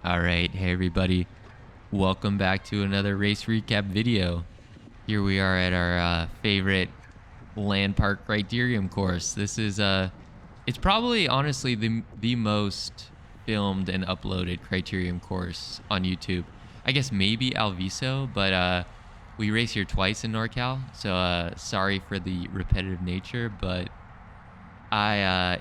All right, hey everybody, welcome back to another race recap video. Here we are at our favorite land park Criterium course. This is it's probably honestly the most filmed and uploaded Criterium course on YouTube. I guess maybe Alviso, but we race here twice in NorCal, so sorry for the repetitive nature, but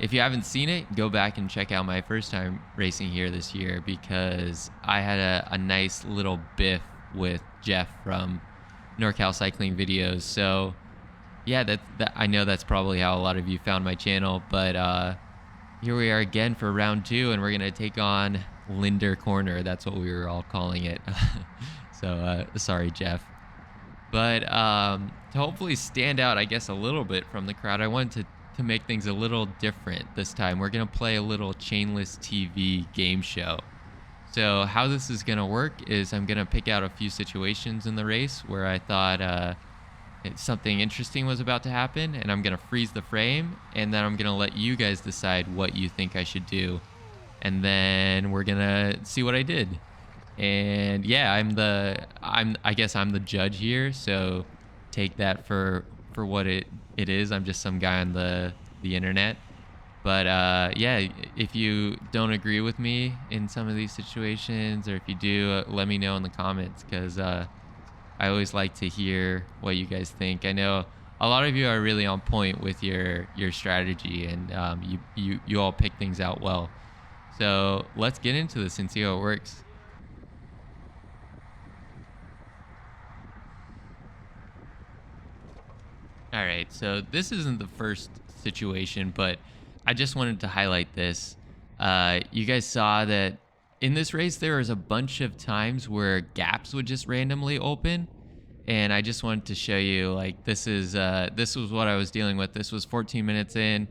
if you haven't seen it, go back and check out my first time racing here this year, because I had a nice little biff with Jeff from NorCal Cycling Videos. So yeah, that I know that's probably how a lot of you found my channel, but here we are again for round 2, and we're gonna take on Linder Corner. That's what we were all calling it. So sorry, Jeff. But to hopefully stand out, I guess, a little bit from the crowd, I wanted to make things a little different this time. We're going to play a little chainless TV game show. So how this is going to work is I'm going to pick out a few situations in the race where I thought something interesting was about to happen, and I'm going to freeze the frame, and then I'm going to let you guys decide what you think I should do. And then we're going to see what I did. And yeah, I guess I'm the judge here, so take that for what it is. I'm just some guy on the internet. But yeah, if you don't agree with me in some of these situations, or if you do, let me know in the comments, because I always like to hear what you guys think. I know a lot of you are really on point with your strategy, and you all pick things out well. So let's get into this and see how it works. All right, so this isn't the first situation, but I just wanted to highlight this. You guys saw that in this race, there was a bunch of times where gaps would just randomly open. And I just wanted to show you, like, this was what I was dealing with. This was 14 minutes in,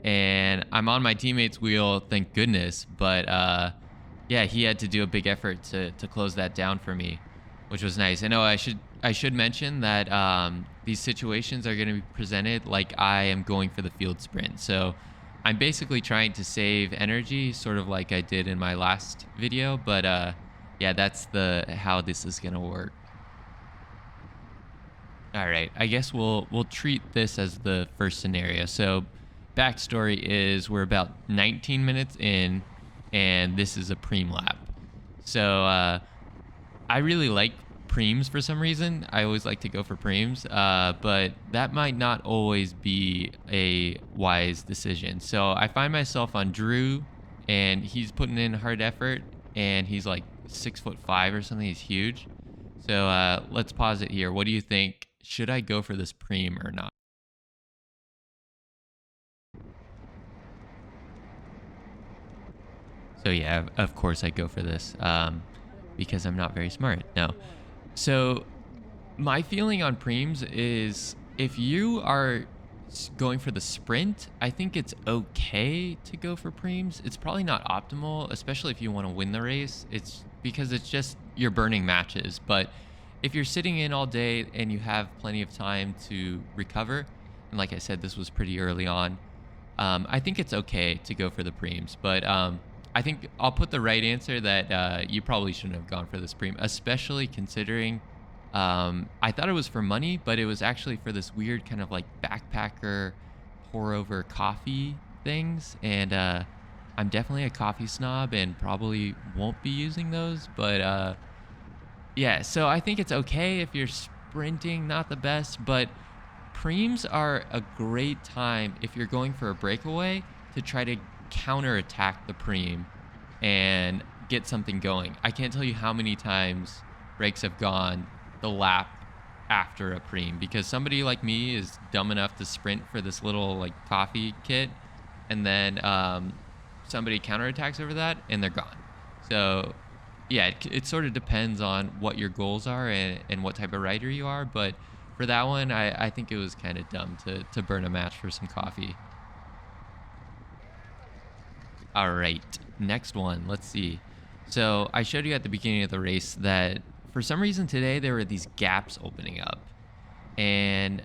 and I'm on my teammate's wheel, thank goodness. But yeah, he had to do a big effort to close that down for me, which was nice. I know I should mention that these situations are going to be presented like I am going for the field sprint. So I'm basically trying to save energy, sort of like I did in my last video. But yeah, that's how this is going to work. All right, I guess we'll treat this as the first scenario. So backstory is we're about 19 minutes in, and this is a preem lap. So I really like preems for some reason. I always like to go for preems, but that might not always be a wise decision. So I find myself on Drew, and he's putting in hard effort, and he's like 6'5" or something. He's huge. So let's pause it here. What do you think? Should I go for this preem or not? So yeah, of course I go for this, because I'm not very smart. No. So my feeling on preems is, if you are going for the sprint, I think it's okay to go for preems. It's probably not optimal, especially if you want to win the race. It's because it's just you're burning matches. But if you're sitting in all day and you have plenty of time to recover, and like I said, this was pretty early on, I think it's okay to go for the preems. But I think I'll put the right answer that you probably shouldn't have gone for this preem, especially considering I thought it was for money, but it was actually for this weird kind of like backpacker pour over coffee things. And I'm definitely a coffee snob and probably won't be using those. But yeah, so I think it's okay if you're sprinting, not the best, but preems are a great time if you're going for a breakaway to try to counterattack the preem and get something going. I can't tell you how many times breaks have gone the lap after a preem because somebody like me is dumb enough to sprint for this little like coffee kit, and then somebody counterattacks over that and they're gone. So yeah, it sort of depends on what your goals are and what type of rider you are, but for that one, I think it was kind of dumb to burn a match for some coffee. All right, next one. Let's see. So I showed you at the beginning of the race that for some reason today there were these gaps opening up, and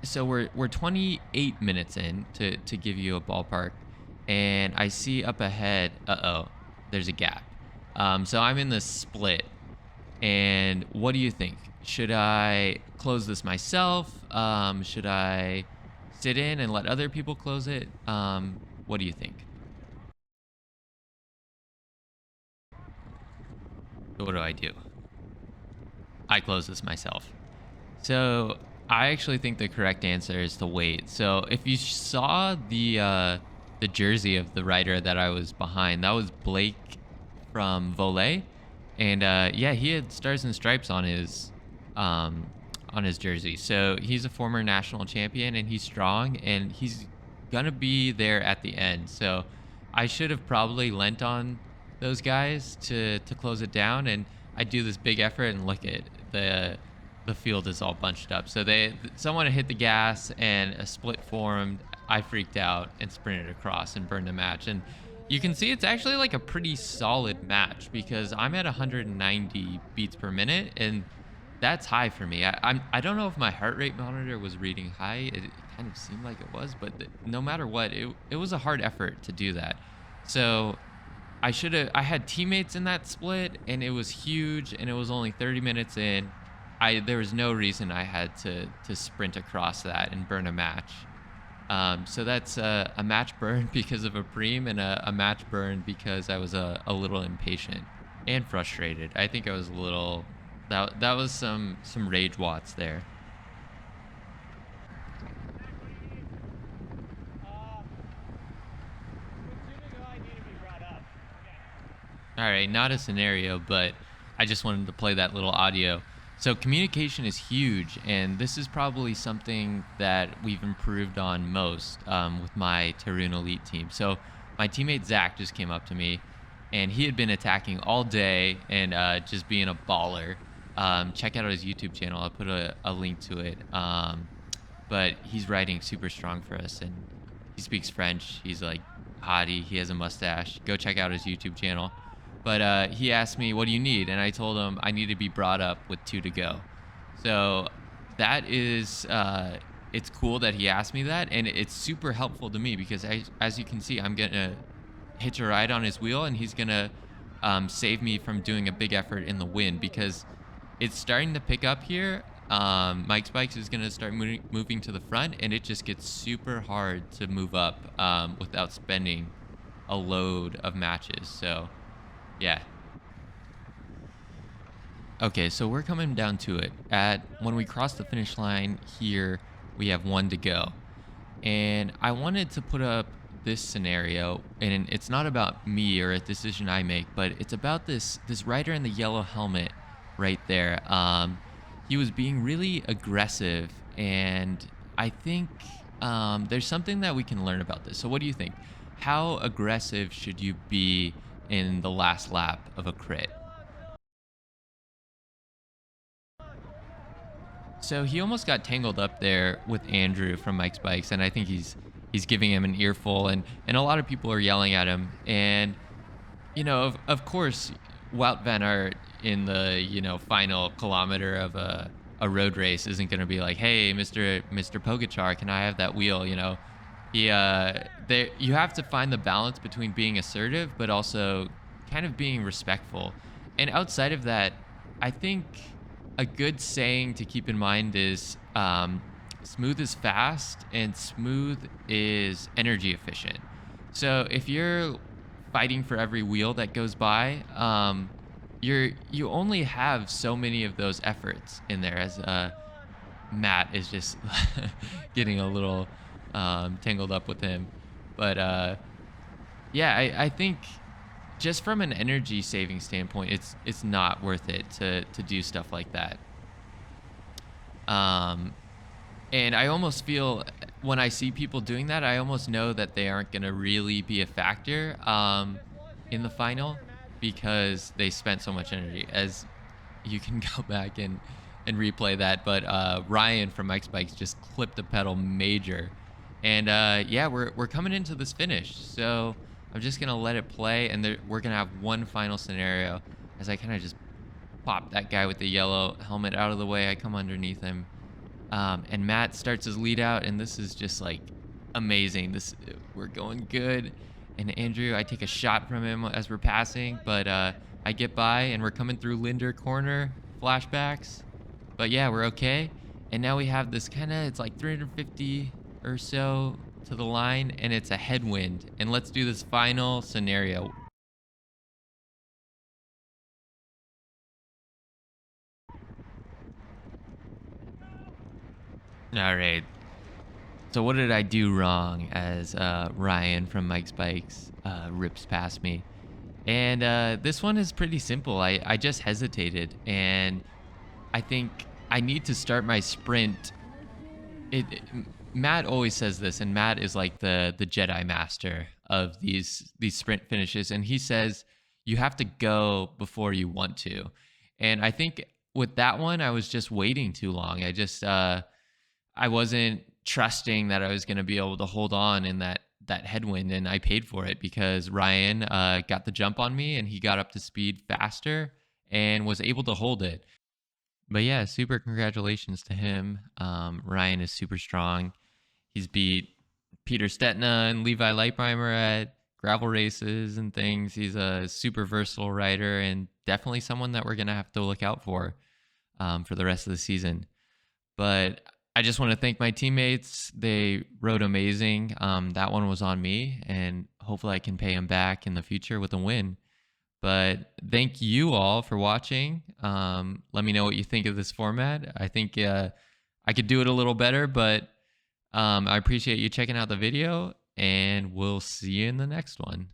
So we're 28 minutes in to give you a ballpark, and I see up ahead. There's a gap. So I'm in the split. And what do you think? Should I close this myself? Should I sit in and let other people close it? What do you think? So what do I do? I close this myself. So I actually think the correct answer is to wait. So if you saw the jersey of the rider that I was behind, that was Blake from Volet, and yeah, he had stars and stripes um, on his jersey. So he's a former national champion, and he's strong, and he's gonna be there at the end. So I should have probably lent on those guys to close it down, and I do this big effort, and look at the field is all bunched up. So someone hit the gas and a split formed. I freaked out and sprinted across and burned the match. And you can see it's actually like a pretty solid match because I'm at 190 beats per minute, and that's high for me. I don't know if my heart rate monitor was reading high. It kind of seemed like it was, but no matter what, it was a hard effort to do that. So I had teammates in that split, and it was huge, and it was only 30 minutes in. There was no reason I had to sprint across that and burn a match. So that's a match burn because of a preem, and a match burn because I was a little impatient and frustrated. I think I was a little, that was some rage watts there. All right, not a scenario, but I just wanted to play that little audio. So communication is huge, and this is probably something that we've improved on most with my Tarun Elite team. So my teammate Zach just came up to me, and he had been attacking all day and just being a baller. Check out his YouTube channel. I'll put a link to it. But he's riding super strong for us, and he speaks French. He's like hottie. He has a mustache. Go check out his YouTube channel. But he asked me, what do you need? And I told him I need to be brought up with 2 to go. So that is, it's cool that he asked me that. And it's super helpful to me because as you can see, I'm going to hitch a ride on his wheel, and he's going to save me from doing a big effort in the wind because it's starting to pick up here. Mike's Bikes is going to start moving to the front, and it just gets super hard to move up without spending a load of matches. So yeah. Okay, so we're coming down to it. When we cross the finish line here, we have 1 to go. And I wanted to put up this scenario, and it's not about me or a decision I make, but it's about this rider in the yellow helmet right there. He was being really aggressive, and I think there's something that we can learn about this. So what do you think? How aggressive should you be in the last lap of a crit? So he almost got tangled up there with Andrew from Mike's Bikes, and I think he's giving him an earful, and a lot of people are yelling at him. And of course, Wout van Aert in the final kilometer of a road race isn't going to be like, hey, Mr. Pogacar, can I have that wheel? You have to find the balance between being assertive but also kind of being respectful. And outside of that, I think a good saying to keep in mind is smooth is fast and smooth is energy efficient. So if you're fighting for every wheel that goes by, you only have so many of those efforts in there. As Matt is just getting a little tangled up with him, but yeah, I think just from an energy saving standpoint, it's not worth it to do stuff like that. And I almost feel when I see people doing that, I almost know that they aren't going to really be a factor in the final because they spent so much energy. As you can go back and replay that, but Ryan from Mike's Bikes just clipped the pedal major. And yeah, we're coming into this finish, so I'm just gonna let it play, and we're gonna have one final scenario as I kind of just pop that guy with the yellow helmet out of the way. I come underneath him, And Matt starts his lead out, and this is just like amazing. We're going good. And Andrew, I take a shot from him as we're passing, but I get by, and we're coming through Linder Corner. Flashbacks, but yeah, we're okay. And now we have this it's like 350 or so to the line, and it's a headwind. And let's do this final scenario. All right. So what did I do wrong as Ryan from Mike's Bikes rips past me? And this one is pretty simple. I just hesitated, and I think I need to start my sprint. Matt always says this, and Matt is like the Jedi master of these sprint finishes, and he says you have to go before you want to. And I think with that one, I was just waiting too long. I wasn't trusting that I was going to be able to hold on in that headwind, and I paid for it because Ryan got the jump on me, and he got up to speed faster and was able to hold it. But yeah, super congratulations to him. Ryan is super strong. He's beat Peter Stetna and Levi Lightbeimer at gravel races and things. He's a super versatile rider, and definitely someone that we're going to have to look out for the rest of the season. But I just want to thank my teammates. They rode amazing. That one was on me, and hopefully I can pay them back in the future with a win. But thank you all for watching. Let me know what you think of this format. I think I could do it a little better, but I appreciate you checking out the video, and we'll see you in the next one.